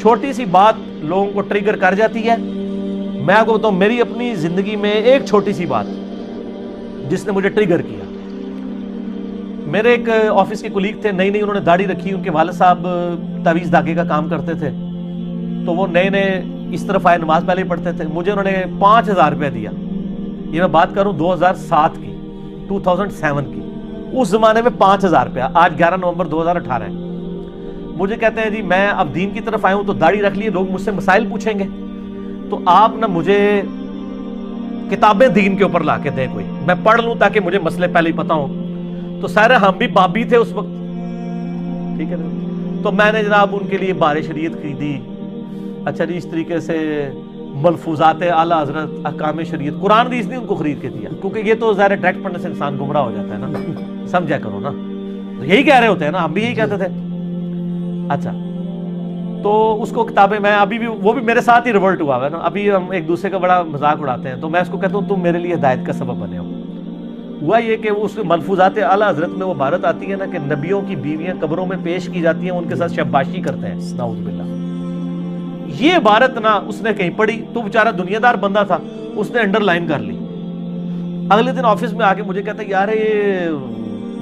چھوٹی سی بات لوگوں کو ٹریگر کر جاتی ہے. میں آپ کو بتاؤں میری اپنی زندگی میں ایک چھوٹی سی بات جس نے مجھے ٹریگر کیا. میرے ایک آفس کے کولیگ تھے, نئی انہوں نے داڑھی رکھی, ان کے والد صاحب تعویذ دھاگے کا کام کرتے تھے, تو وہ نئے اس طرف آئے, نماز پہلے ہی پڑھتے تھے. مجھے انہوں نے 5,000 روپے دیا. یہ میں بات کروں 2007 کی, 2007 کی. اس زمانے میں 5,000 روپیہ, آج 11 نومبر 2018 ہے. مجھے کہتے ہیں جی میں اب دین کی طرف آیا ہوں تو داڑھی رکھ لیے, لوگ مجھ سے مسائل پوچھیں گے, تو آپ نہ مجھے کتابیں دین کے اوپر لا کے دیں کوئی, میں پڑھ لوں تاکہ مجھے مسئلے پہلے ہی پتا ہوں. تو سارے ہم بھی بابی تھے اس وقت, ٹھیک ہے نا. تو میں نے جناب ان کے لیے بار شریعت خریدی. اچھا جی, اس طریقے سے ملفوظات اعلیٰ حضرت, احکام شریعت, قرآن بھی اس نے ان کو خرید کے دیا, کیونکہ یہ تو ظاہر ڈائریکٹ پڑھنے سے انسان گمراہ ہو جاتا ہے نا, سمجھا کرو نا. تو یہی کہہ رہے ہوتے ہیں نا, ہم بھی یہی کہتے تھے. اچھا تو اس کو کتابیں, میں ابھی بھی, وہ بھی میرے ساتھ ہی ریورٹ ہوا ہے نا, ابھی ہم ایک دوسرے کا بڑا مذاق اڑاتے ہیں, تو میں اس کو کہتا ہوں تم میرے لیے ہدایت کا سبب بنے ہو. ہوا یہ کہ اس ملفوظات اعلیٰ حضرت میں وہ عبارت آتی ہے نا کہ نبیوں کی بیویاں قبروں میں پیش کی جاتی ہیں, ان کے ساتھ شباشی کرتے ہیں, نعوذ باللہ. یہ عبارت نا اس نے کہیں پڑھی, تو بیچارہ دنیا دار بندہ تھا, اس نے انڈر لائن کر لی. اگلے دن آفس میں آ کے مجھے کہتا ہے یار یہ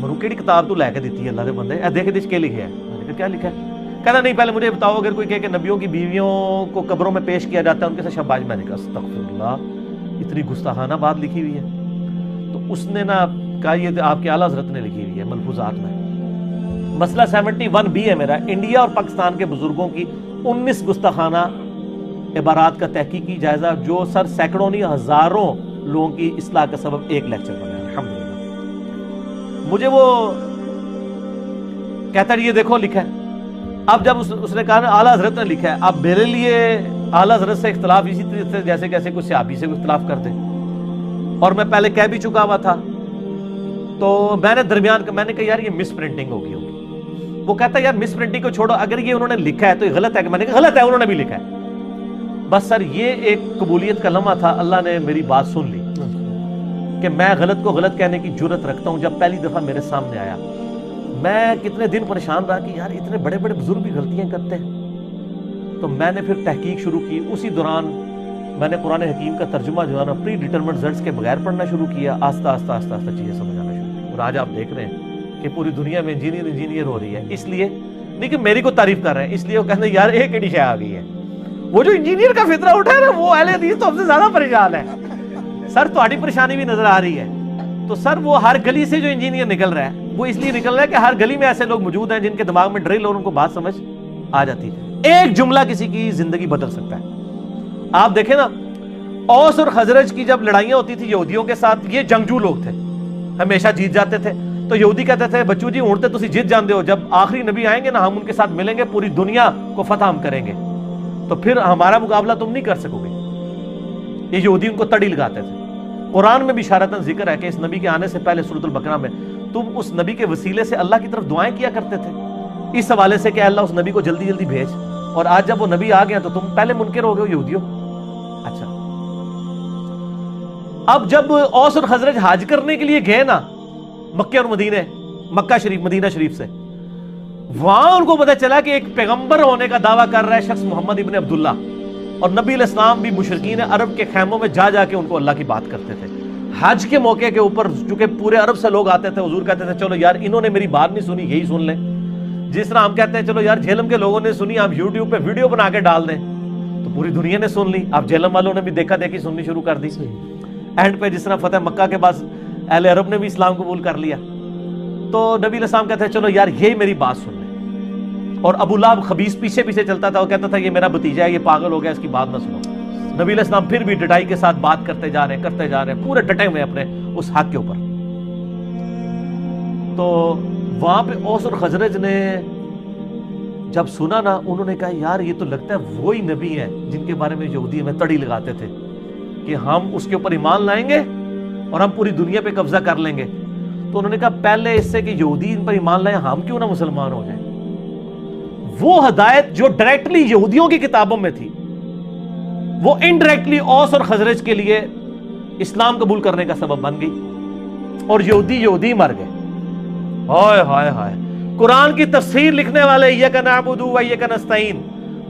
مروکیڑی کتاب تو لے کے دیتی ہے اللہ کے بندے, دیکھ دیکھ کے لکھے ہے. میں نے کہا کیا لکھا ہے؟ کہنا نہیں پہلے مجھے بتاؤ, اگر کوئی کہے کہ نبیوں کی بیویوں کو قبروں میں پیش کیا جاتا ہے ان کے ساتھ شباش. میں نے کہا استغفر اللہ, اتنی گستاخانہ بات لکھی ہوئی ہے. تو اس نے نا کہا یہ آپ کے اعلیٰ حضرت نے لکھی ہوئی ہے ملفوظات میں. مسئلہ 71B ہے میرا, انڈیا اور پاکستان کے بزرگوں کی 19 گستاخانہ عبارات کا تحقیقی جائزہ, جو سر سینکڑوں نہیں ہزاروں لوگوں کی اصلاح کا سبب ایک لیکچر بنا ہے الحمدللہ. مجھے وہ کہتا ہے یہ دیکھو لکھا ہے. اب جب اس نے کہا نا اعلیٰ حضرت نے لکھا ہے, اب میرے لیے اعلیٰ حضرت سے اختلاف اسی طرح سے جیسے کیسے کوئی صحابی سے کوئی اختلاف کر دے, اور میں پہلے کہہ بھی چکا ہوا تھا. تو میں نے درمیان میں نے کہا یار یہ مس پرنٹنگ ہوگی. وہ کہتا ہے یار مس پرنٹنگ کو چھوڑو, اگر یہ انہوں نے لکھا ہے تو یہ غلط ہے. کہ میں نے کہا غلط ہے, انہوں نے بھی لکھا ہے. بس سر یہ ایک قبولیت کا لمحہ تھا, اللہ نے میری بات سن لی کہ میں غلط کو غلط کہنے کی جرت رکھتا ہوں. جب پہلی دفعہ میرے سامنے آیا, میں کتنے دن پریشان رہا کہ یار اتنے بڑے بڑے بزرگ بھی غلطیاں کرتے ہیں. تو میں نے پھر تحقیق شروع کی. اسی دوران میں نے قرآن حکیم کا ترجمہ جو ہے نا پری ڈیٹرمنٹ رزلٹس کے بغیر پڑھنا شروع کیا. آہستہ آہستہ آہستہ آہستہ چیزیں سمجھ آنا شروع کی. اور آج آپ دیکھ رہے ہیں کہ پوری دنیا میں انجینئر ہو رہی ہے. اس لیے نہیں کہ میری کو تعریف کر رہے ہیں, اس لیے وہ کہتے ہیں یار ایک ایڈی شے آ گئی ہے. وہ جو انجینئر کا فطرہ اٹھا ہے نا, وہ اہل حدیث تو ہم سے زیادہ پریشان ہے. سر تمہاری پریشانی بھی نظر آ رہی ہے. تو سر وہ ہر گلی سے جو انجینئر نکل رہا ہے وہ اس لیے نکل رہا ہے کہ ہر گلی میں ایسے لوگ موجود ہیں جن کے دماغ میں ڈرل اور ان کو بات سمجھ آ جاتی ہے. ایک جملہ کسی کی زندگی بدل سکتا ہے. آپ دیکھیں نا, اوس اور خزرج کی جب لڑائیاں ہوتی تھی یہودیوں کے ساتھ, یہ جنگجو لوگ تھے, ہمیشہ جیت جاتے تھے. تو یہودی کہتے تھے بچو جی اونٹتے تسی جیت جاندے ہو, جب آخری نبی آئیں گے نا ہم ان کے ساتھ ملیں گے, پوری دنیا کو فتح ہم کریں گے, تو پھر ہمارا مقابلہ تم نہیں کر سکو گے. یہ یہودی ان کو تڑی لگاتے تھے. قرآن میں بھی اشارتاً ذکر ہے کہ اس نبی کے آنے سے پہلے سورۃ البقرہ میں تم اس نبی کے وسیلے سے اللہ کی طرف دعائیں کیا کرتے تھے, اس حوالے سے کہ اللہ اس نبی کو جلدی جلدی بھیج. اور آج جب وہ نبی آ گیا تو تم پہلے منکر ہو گئے یہودیوں. اچھا اب جب اوس اور خزرج حج کرنے کے لیے گئے نا مکہ اور مکہ شریف مدینہ شریف سے, وہاں ان کو پتہ چلا کہ ایک پیغمبر ہونے کا دعویٰ کر رہا ہے شخص محمد ابن عبداللہ, اور نبی علیہ السلام بھی مشرکین عرب کے خیموں میں جا کے ان کو اللہ کی بات کرتے تھے. حج کے موقع کے اوپر چونکہ پورے عرب سے لوگ آتے تھے, حضور کہتے تھے چلو یار انہوں نے میری بات نہیں سنی, یہی سن لیں. جس طرح ہم کہتے ہیں چلو یار جہلم کے لوگوں نے سنی, آپ یوٹیوب پہ ویڈیو بنا کے ڈال دیں, تو پوری دنیا نے سن لی. آپ جہلم والوں نے بھی دیکھا دیکھی سننی شروع کر دی. اینڈ پہ جس طرح فتح مکہ کے بعد اہل عرب نے بھی اسلام قبول کر لیا, تو نبی علیہ السلام کہتے ہیں چلو یار یہی میری بات سن لیں. اور ابو لہب خبیث پیچھے پیچھے چلتا تھا, وہ کہتا تھا یہ میرا بھتیجا ہے, یہ پاگل ہو گیا, اس کی بات نہ سنو. نبی علیہ السلام پھر بھی ڈٹائی کے ساتھ بات کرتے جا رہے ہیں, پورے ڈٹے ہوئے اپنے اس حق کے اوپر. تو وہاں پہ اوس اور خزرج نے جب سنا نا, انہوں نے کہا یار یہ تو لگتا ہے وہی نبی ہیں جن کے بارے میں یہودی ہمیں تڑی لگاتے تھے کہ ہم اس کے اوپر ایمان لائیں گے اور ہم پوری دنیا پہ قبضہ کر لیں گے. تو انہوں نے کہا پہلے اس سے کہ یہودی ان پر ایمان لائیں, ہم کیوں نہ مسلمان ہو جائیں. وہ ہدایت جو ڈائریکٹلی یہودیوں کی کتابوں میں تھی, وہ انڈائریکٹلی اوس اور خزرج کے لیے اسلام قبول کرنے کا سبب بن گئی, اور یہودی مر گئے. ہائے ہائے ہائے. قرآن کی تفسیر لکھنے والے ایاک نعبد و ایاک نستعین,